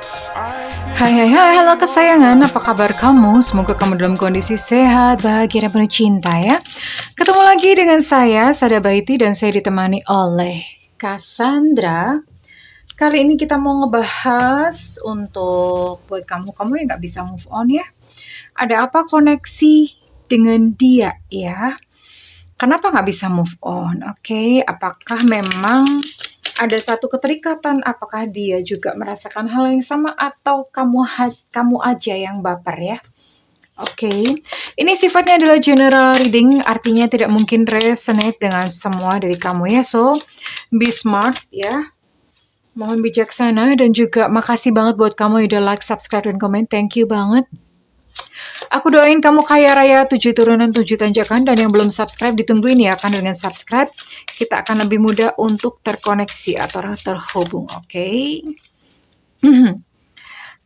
Hai hai hai, halo kesayangan, apa kabar kamu? Semoga kamu dalam kondisi sehat, bahagia, dan penuh cinta ya. Ketemu lagi dengan saya, Sada Baiti, dan saya ditemani oleh Cassandra. Kali ini kita mau ngebahas untuk buat kamu yang gak bisa move on ya. Ada apa koneksi dengan dia ya? Kenapa gak bisa move on? Oke, apakah memang ada satu keterikatan, apakah dia juga merasakan hal yang sama atau kamu aja yang baper ya? Oke, ini sifatnya adalah general reading, artinya tidak mungkin resonate dengan semua dari kamu ya. So, be smart ya. Mohon bijaksana dan juga makasih banget buat kamu yang udah like, subscribe, dan komen. Thank you banget. Aku doain kamu kaya raya 7 turunan 7 tanjakan, dan yang belum subscribe ditungguin ya, kan dengan subscribe kita akan lebih mudah untuk terkoneksi atau terhubung, oke?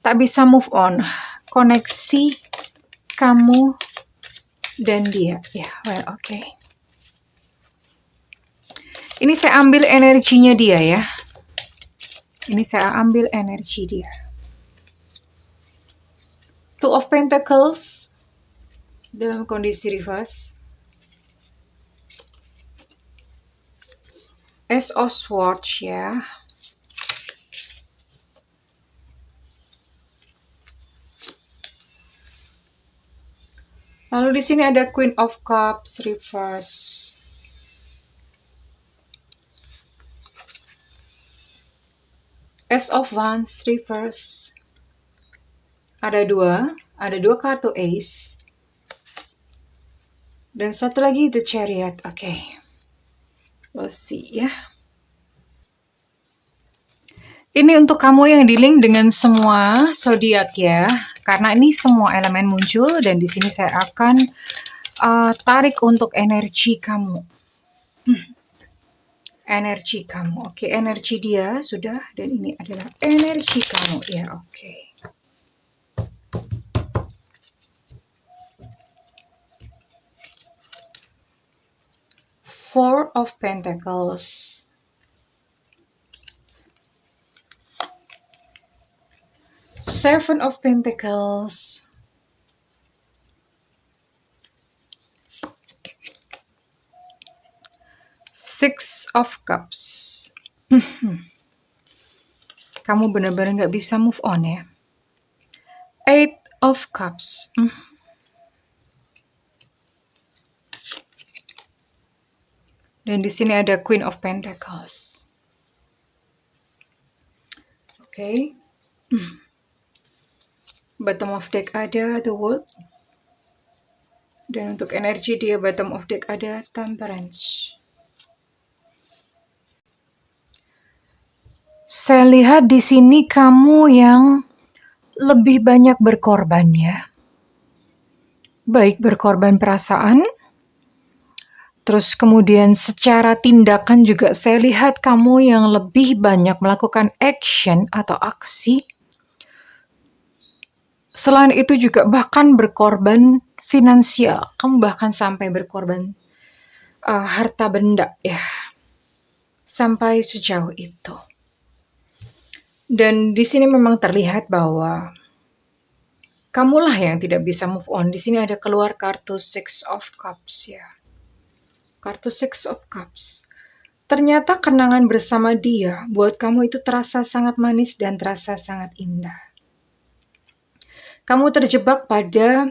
Tak bisa move on, koneksi kamu dan dia ya, well oke. Ini saya ambil energinya dia ya. Ini saya ambil energi dia. Two of Pentacles dalam kondisi reverse. Ace of Swords ya. Lalu di sini ada Queen of Cups reverse. Ace of Wands reverse. Ada dua kartu Ace. Dan satu lagi The Chariot. Oke. We'll see ya. Ini untuk kamu yang dealing dengan semua zodiak ya. Karena ini semua elemen muncul dan di sini saya akan tarik untuk energi kamu. Energi kamu. Oke, energi dia sudah, dan ini adalah energi kamu ya. Oke. Four of Pentacles. Seven of Pentacles. Six of Cups. Kamu benar-benar nggak bisa move on ya. Eight of Cups. Dan di sini ada Queen of Pentacles. Oke. Bottom of deck ada The World. Dan untuk energi dia bottom of deck ada Temperance. Saya lihat di sini kamu yang lebih banyak berkorban ya. Baik berkorban perasaan, terus kemudian secara tindakan juga saya lihat kamu yang lebih banyak melakukan action atau aksi. Selain itu juga bahkan berkorban finansial. Kamu bahkan sampai berkorban harta benda ya. Sampai sejauh itu. Dan di sini memang terlihat bahwa kamulah yang tidak bisa move on. Di sini ada keluar kartu Six of Cups ya. Kartu Six of Cups. Ternyata kenangan bersama dia buat kamu itu terasa sangat manis dan terasa sangat indah. Kamu terjebak pada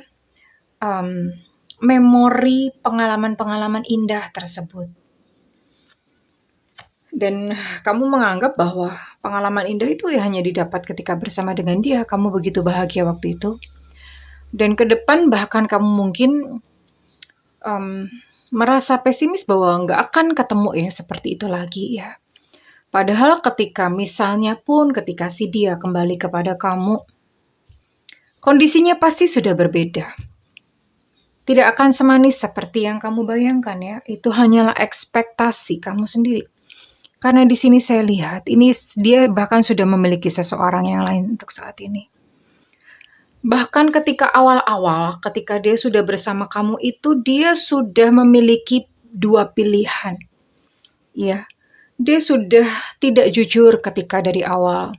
memori pengalaman-pengalaman indah tersebut. Dan kamu menganggap bahwa pengalaman indah itu hanya didapat ketika bersama dengan dia. Kamu begitu bahagia waktu itu. Dan ke depan bahkan kamu mungkin merasa pesimis bahwa nggak akan ketemu ya seperti itu lagi ya. Padahal ketika misalnya pun ketika si dia kembali kepada kamu, kondisinya pasti sudah berbeda. Tidak akan semanis seperti yang kamu bayangkan ya. Itu hanyalah ekspektasi kamu sendiri. Karena di sini saya lihat, ini dia bahkan sudah memiliki seseorang yang lain untuk saat ini. Bahkan ketika awal-awal, ketika dia sudah bersama kamu itu, dia sudah memiliki dua pilihan. Ya, dia sudah tidak jujur ketika dari awal.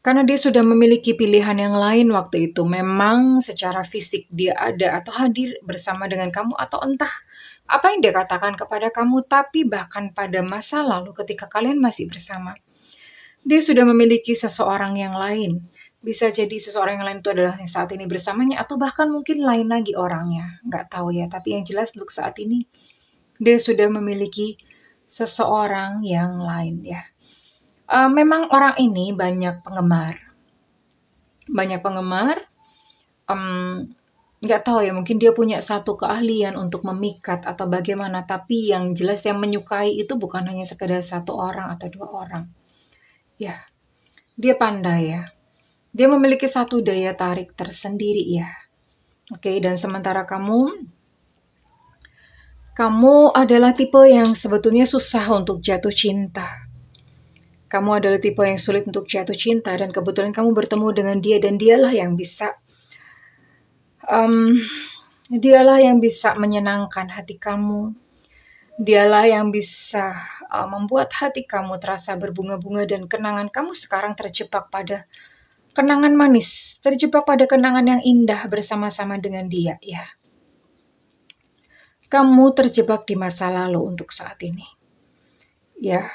Karena dia sudah memiliki pilihan yang lain waktu itu. Memang secara fisik dia ada atau hadir bersama dengan kamu atau entah apa yang dia katakan kepada kamu, tapi bahkan pada masa lalu ketika kalian masih bersama, dia sudah memiliki seseorang yang lain. Bisa jadi seseorang yang lain itu adalah yang saat ini bersamanya atau bahkan mungkin lain lagi orangnya. Nggak tahu ya, tapi yang jelas untuk saat ini dia sudah memiliki seseorang yang lain ya. Memang orang ini banyak penggemar. Nggak tahu ya, mungkin dia punya satu keahlian untuk memikat atau bagaimana, tapi yang jelas yang menyukai itu bukan hanya sekedar satu orang atau dua orang. Ya, dia pandai ya. Dia memiliki satu daya tarik tersendiri ya. Oke, dan sementara kamu adalah tipe yang sebetulnya susah untuk jatuh cinta. Kamu adalah tipe yang sulit untuk jatuh cinta dan kebetulan kamu bertemu dengan dia dan dialah yang bisa menyenangkan hati kamu. Dialah yang bisa membuat hati kamu terasa berbunga-bunga dan kenangan kamu sekarang terjebak pada kenangan manis, terjebak pada kenangan yang indah bersama-sama dengan dia ya. Kamu terjebak di masa lalu untuk saat ini. Ya.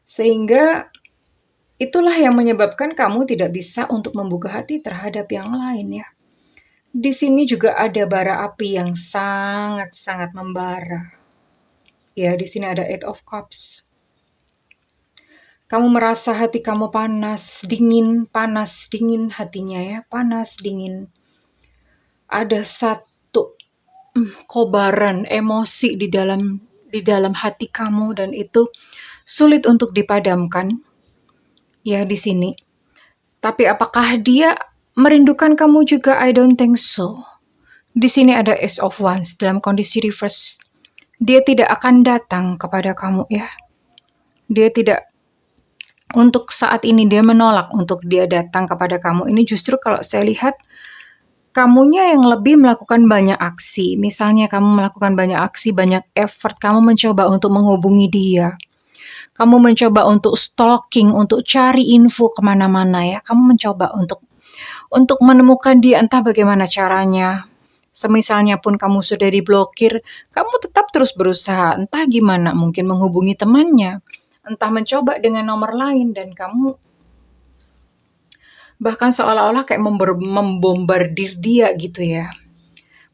Sehingga itulah yang menyebabkan kamu tidak bisa untuk membuka hati terhadap yang lain ya. Di sini juga ada bara api yang sangat-sangat membara. Ya, di sini ada Eight of Cups. Kamu merasa hati kamu panas dingin hatinya ya, panas dingin. Ada satu kobaran emosi di dalam hati kamu dan itu sulit untuk dipadamkan. Ya, di sini. Tapi apakah dia merindukan kamu juga? I don't think so. Di sini ada Ace of Wands dalam kondisi reverse. Dia tidak akan datang kepada kamu ya. Dia tidak, untuk saat ini dia menolak untuk dia datang kepada kamu. Ini justru kalau saya lihat kamunya yang lebih melakukan banyak aksi. Misalnya kamu melakukan banyak aksi, banyak effort, kamu mencoba untuk menghubungi dia. Kamu mencoba untuk stalking, untuk cari info kemana-mana ya. Kamu mencoba untuk menemukan dia, entah bagaimana caranya. Semisalnya pun kamu sudah diblokir, kamu tetap terus berusaha. Entah gimana, mungkin menghubungi temannya. Entah mencoba dengan nomor lain dan kamu bahkan seolah-olah kayak membombardir dia gitu ya.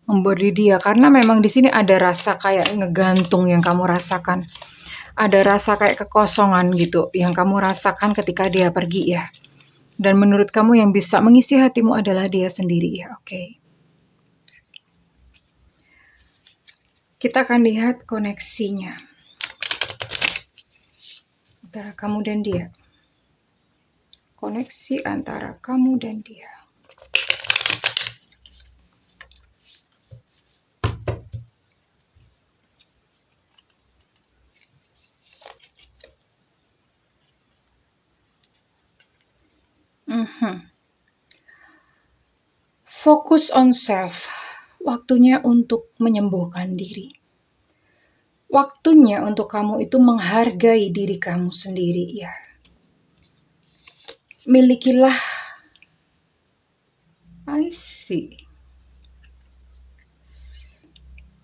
Membombardir dia karena memang di sini ada rasa kayak ngegantung yang kamu rasakan. Ada rasa kayak kekosongan gitu yang kamu rasakan ketika dia pergi ya. Dan menurut kamu yang bisa mengisi hatimu adalah dia sendiri ya, oke. Kita akan lihat koneksinya antara kamu dan dia. Koneksi antara kamu dan dia. Fokus on self. Waktunya untuk menyembuhkan diri. Waktunya untuk kamu itu menghargai diri kamu sendiri ya. Milikilah. I see.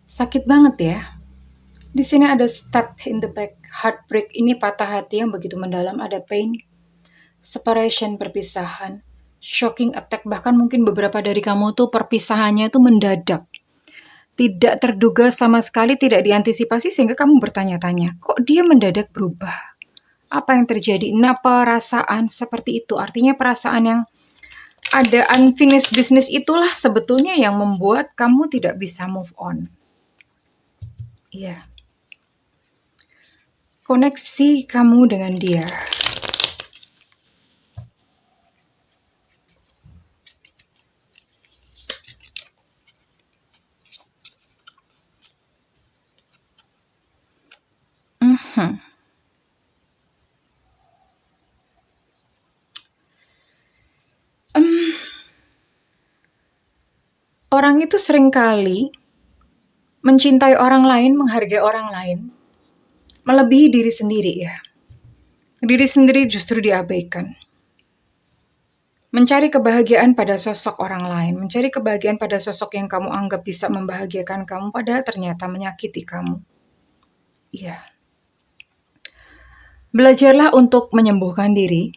Sakit banget ya. Di sini ada stab in the back, heartbreak. Ini patah hati yang begitu mendalam, ada pain, separation, perpisahan. Shocking attack, bahkan mungkin beberapa dari kamu tuh perpisahannya itu mendadak. Tidak terduga sama sekali, tidak diantisipasi sehingga kamu bertanya-tanya, kok dia mendadak berubah? Apa yang terjadi? Nah, perasaan seperti itu, artinya perasaan yang ada unfinished business itulah sebetulnya yang membuat kamu tidak bisa move on. Iya. Koneksi kamu dengan dia. Orang itu seringkali mencintai orang lain, menghargai orang lain, melebihi diri sendiri ya. Diri sendiri justru diabaikan. Mencari kebahagiaan pada sosok orang lain, mencari kebahagiaan pada sosok yang kamu anggap bisa membahagiakan kamu, padahal ternyata menyakiti kamu. Iya. Belajarlah untuk menyembuhkan diri,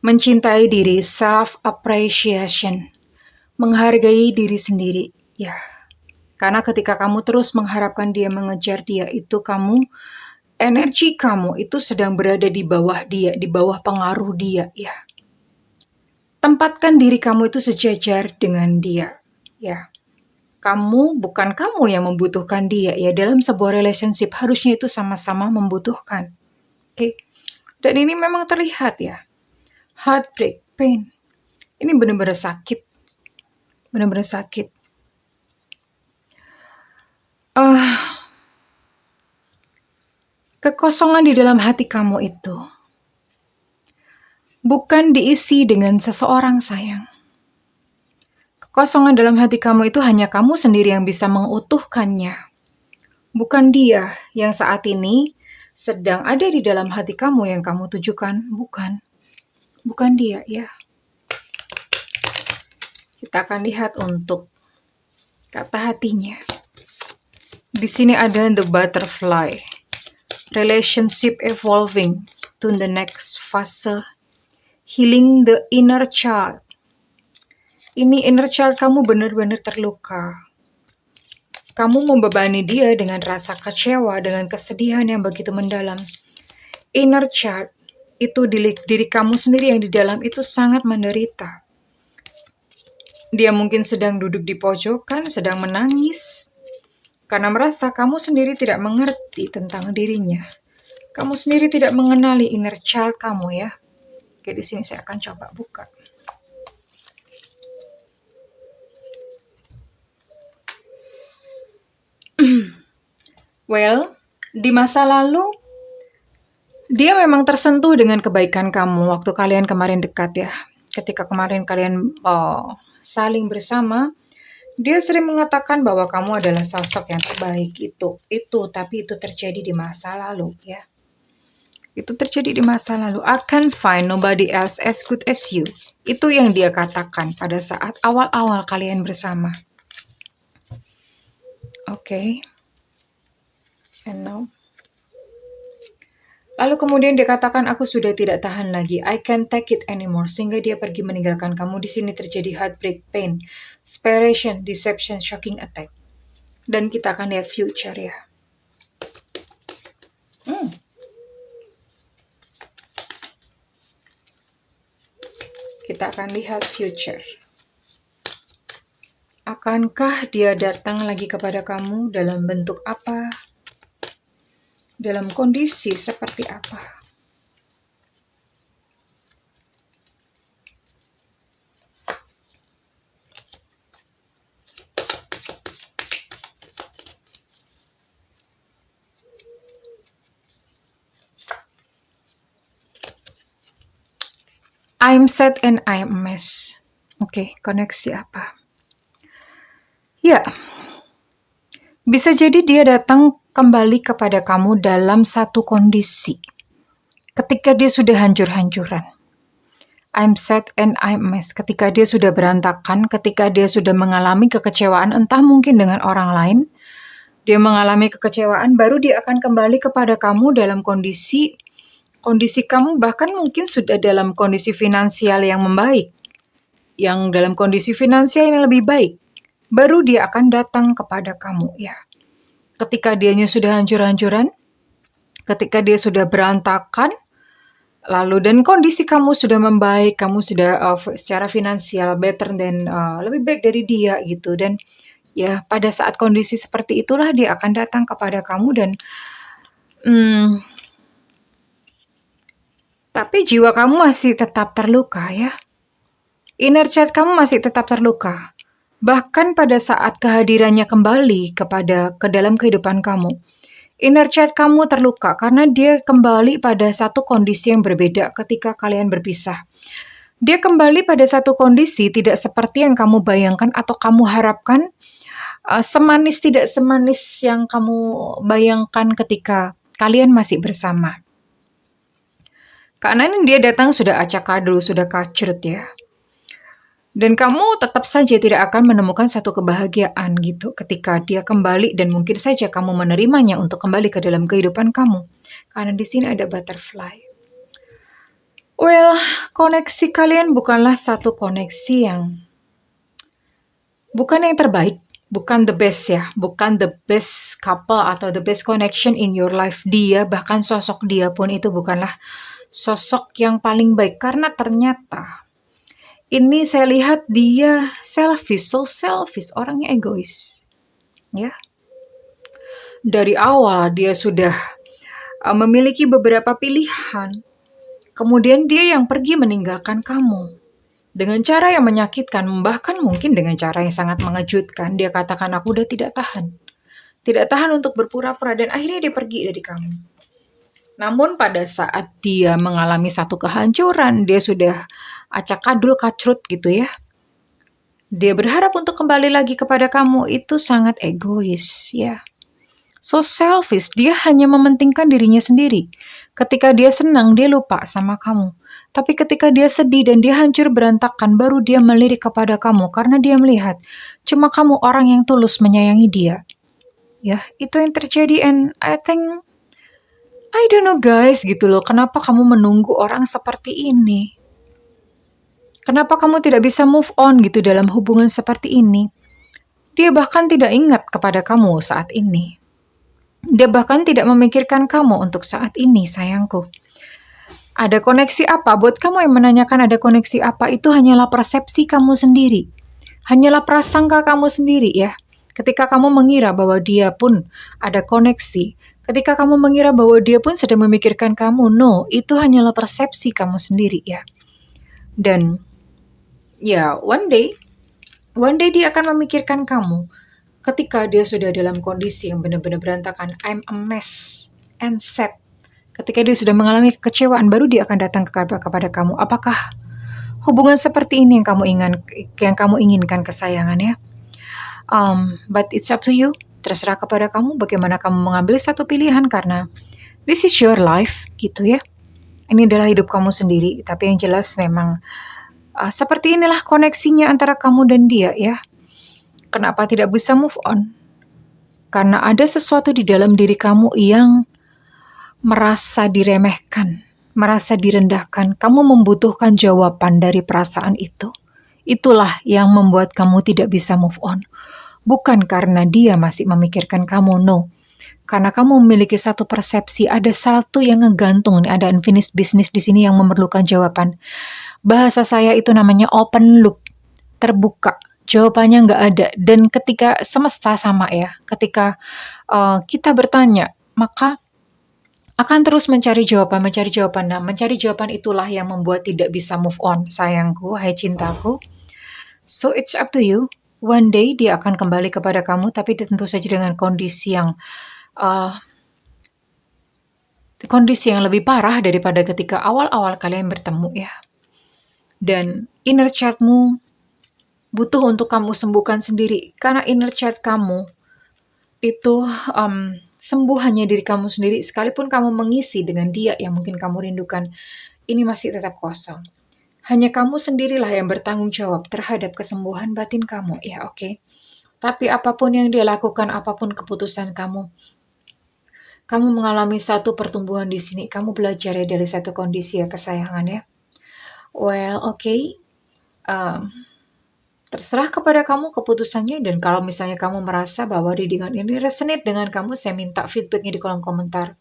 mencintai diri, self-appreciation, menghargai diri sendiri. Ya, karena ketika kamu terus mengharapkan dia, mengejar dia, itu energi kamu itu sedang berada di bawah dia, di bawah pengaruh dia. Ya, tempatkan diri kamu itu sejajar dengan dia. Ya, bukan kamu yang membutuhkan dia. Ya, dalam sebuah relationship harusnya itu sama-sama membutuhkan. Oke, dan ini memang terlihat ya. Heartbreak, pain. Ini benar-benar sakit. Benar-benar sakit. Kekosongan di dalam hati kamu itu bukan diisi dengan seseorang, sayang. Kekosongan dalam hati kamu itu hanya kamu sendiri yang bisa mengutuhkannya. Bukan dia yang saat ini sedang ada di dalam hati kamu yang kamu tujukan. Bukan. Bukan dia, ya. Kita akan lihat untuk kata hatinya. Di sini ada the butterfly. Relationship evolving to the next fase. Healing the inner child. Ini inner child kamu benar-benar terluka. Kamu membebani dia dengan rasa kecewa, dengan kesedihan yang begitu mendalam. Inner child itu diri kamu sendiri yang di dalam itu sangat menderita. Dia mungkin sedang duduk di pojokan, sedang menangis, karena merasa kamu sendiri tidak mengerti tentang dirinya. Kamu sendiri tidak mengenali inner child kamu, ya. Oke, di sini saya akan coba buka. Well, di masa lalu dia memang tersentuh dengan kebaikan kamu waktu kalian kemarin dekat, ya. Ketika kemarin kalian saling bersama, dia sering mengatakan bahwa kamu adalah sosok yang terbaik. Tapi itu terjadi di masa lalu, ya. Itu terjadi di masa lalu. I can't find nobody else as good as you. Itu yang dia katakan pada saat awal-awal kalian bersama. Oke. And now. Lalu kemudian dia katakan, aku sudah tidak tahan lagi. I can't take it anymore. Sehingga dia pergi meninggalkan kamu. Di sini terjadi heartbreak, pain, separation, deception, shocking attack. Dan kita akan lihat future, ya. Kita akan lihat future. Akankah dia datang lagi kepada kamu dalam bentuk apa? Dalam kondisi seperti apa? I'm sad and I'm a mess. Oke, koneksi apa? Ya, bisa jadi dia datang kembali kepada kamu dalam satu kondisi. Ketika dia sudah hancur-hancuran. I'm sad and I'm a mess. Ketika dia sudah berantakan, ketika dia sudah mengalami kekecewaan, entah mungkin dengan orang lain, dia mengalami kekecewaan, baru dia akan kembali kepada kamu dalam kondisi kamu bahkan mungkin sudah dalam kondisi finansial yang membaik, yang dalam kondisi finansial yang lebih baik, baru dia akan datang kepada kamu, ya. Ketika dianya sudah hancur-hancuran, ketika dia sudah berantakan, lalu dan kondisi kamu sudah membaik, kamu sudah secara finansial better dan lebih baik dari dia gitu, dan ya pada saat kondisi seperti itulah dia akan datang kepada kamu dan tapi jiwa kamu masih tetap terluka, ya. Inner child kamu masih tetap terluka. Bahkan pada saat kehadirannya kembali ke dalam kehidupan kamu, inner child kamu terluka karena dia kembali pada satu kondisi yang berbeda ketika kalian berpisah. Dia kembali pada satu kondisi tidak seperti yang kamu bayangkan atau kamu harapkan, tidak semanis yang kamu bayangkan ketika kalian masih bersama. Karena dia datang sudah acak-adul, sudah kacrut, ya. Dan kamu tetap saja tidak akan menemukan satu kebahagiaan gitu ketika dia kembali dan mungkin saja kamu menerimanya untuk kembali ke dalam kehidupan kamu. Karena di sini ada butterfly. Well, koneksi kalian bukanlah satu koneksi yang bukan yang terbaik, bukan the best ya, bukan the best couple atau the best connection in your life. Dia, bahkan sosok dia pun itu bukanlah sosok yang paling baik karena ternyata ini saya lihat dia selfish, so selfish, orangnya egois. Ya. Dari awal dia sudah memiliki beberapa pilihan. Kemudian dia yang pergi meninggalkan kamu. Dengan cara yang menyakitkan, bahkan mungkin dengan cara yang sangat mengejutkan. Dia katakan, aku udah tidak tahan. Tidak tahan untuk berpura-pura dan akhirnya dia pergi dari kamu. Namun pada saat dia mengalami satu kehancuran, dia sudah acak-adul kacrut gitu ya. Dia berharap untuk kembali lagi kepada kamu, itu sangat egois ya. So selfish, dia hanya mementingkan dirinya sendiri. Ketika dia senang, dia lupa sama kamu. Tapi ketika dia sedih dan dia hancur berantakan, baru dia melirik kepada kamu karena dia melihat cuma kamu orang yang tulus menyayangi dia. Ya, itu yang terjadi and I think I don't know guys gitu loh, kenapa kamu menunggu orang seperti ini? Kenapa kamu tidak bisa move on gitu dalam hubungan seperti ini? Dia bahkan tidak ingat kepada kamu saat ini. Dia bahkan tidak memikirkan kamu untuk saat ini, sayangku. Ada koneksi apa? Buat kamu yang menanyakan ada koneksi apa, itu hanyalah persepsi kamu sendiri. Hanyalah prasangka kamu sendiri ya. Ketika kamu mengira bahwa dia pun ada koneksi, ketika kamu mengira bahwa dia pun sedang memikirkan kamu, no, itu hanyalah persepsi kamu sendiri ya. Dan ya, one day dia akan memikirkan kamu ketika dia sudah dalam kondisi yang benar-benar berantakan. I'm a mess and sad. Ketika dia sudah mengalami kekecewaan, baru dia akan datang kepada kamu. Apakah hubungan seperti ini yang kamu inginkan, kesayangan ya? But it's up to you. Terserah kepada kamu bagaimana kamu mengambil satu pilihan karena this is your life gitu ya. Ini adalah hidup kamu sendiri. Tapi yang jelas memang seperti inilah koneksinya antara kamu dan dia ya. Kenapa tidak bisa move on? Karena ada sesuatu di dalam diri kamu yang merasa diremehkan, merasa direndahkan. Kamu membutuhkan jawaban dari perasaan itu. Itulah yang membuat kamu tidak bisa move on. Bukan karena dia masih memikirkan kamu, no. Karena kamu memiliki satu persepsi, ada satu yang ngegantung, ada unfinished business di sini yang memerlukan jawaban. Bahasa saya itu namanya open loop, terbuka. Jawabannya nggak ada. Dan ketika semesta sama ya, ketika kita bertanya, maka akan terus mencari jawaban. Nah, mencari jawaban itulah yang membuat tidak bisa move on, sayangku, hai cintaku. So it's up to you. One day dia akan kembali kepada kamu, tapi tentu saja dengan kondisi yang lebih parah daripada ketika awal-awal kalian bertemu ya. Dan inner child-mu butuh untuk kamu sembuhkan sendiri, karena inner child kamu itu sembuh hanya diri kamu sendiri. Sekalipun kamu mengisi dengan dia yang mungkin kamu rindukan, ini masih tetap kosong. Hanya kamu sendirilah yang bertanggung jawab terhadap kesembuhan batin kamu, ya oke? Tapi apapun yang dia lakukan, apapun keputusan kamu mengalami satu pertumbuhan di sini. Kamu belajar ya dari satu kondisi ya, kesayangan ya. Well, oke. Terserah kepada kamu keputusannya. Dan kalau misalnya kamu merasa bahwa readingan ini resonate dengan kamu, saya minta feedbacknya di kolom komentar.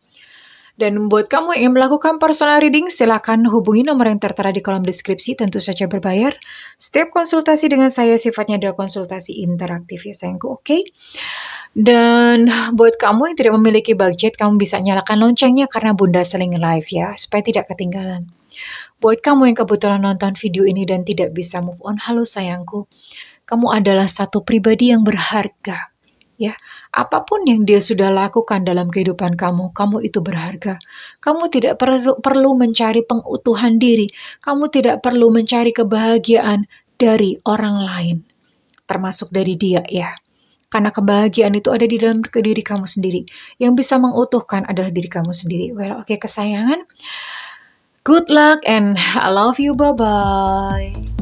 Dan buat kamu yang melakukan personal reading, silakan hubungi nomor yang tertera di kolom deskripsi, tentu saja berbayar. Setiap konsultasi dengan saya sifatnya adalah konsultasi interaktif ya sayangku, oke? Dan buat kamu yang tidak memiliki budget, kamu bisa nyalakan loncengnya karena Bunda seling live ya, supaya tidak ketinggalan. Buat kamu yang kebetulan nonton video ini dan tidak bisa move on, halo sayangku, kamu adalah satu pribadi yang berharga. Ya, apapun yang dia sudah lakukan dalam kehidupan kamu, kamu itu berharga. Kamu tidak perlu mencari pengutuhan diri. Kamu tidak perlu mencari kebahagiaan dari orang lain, termasuk dari dia ya. Karena kebahagiaan itu ada di dalam diri kamu sendiri. Yang bisa mengutuhkan adalah diri kamu sendiri. Well, oke kesayangan. Good luck and I love you. Bye-bye.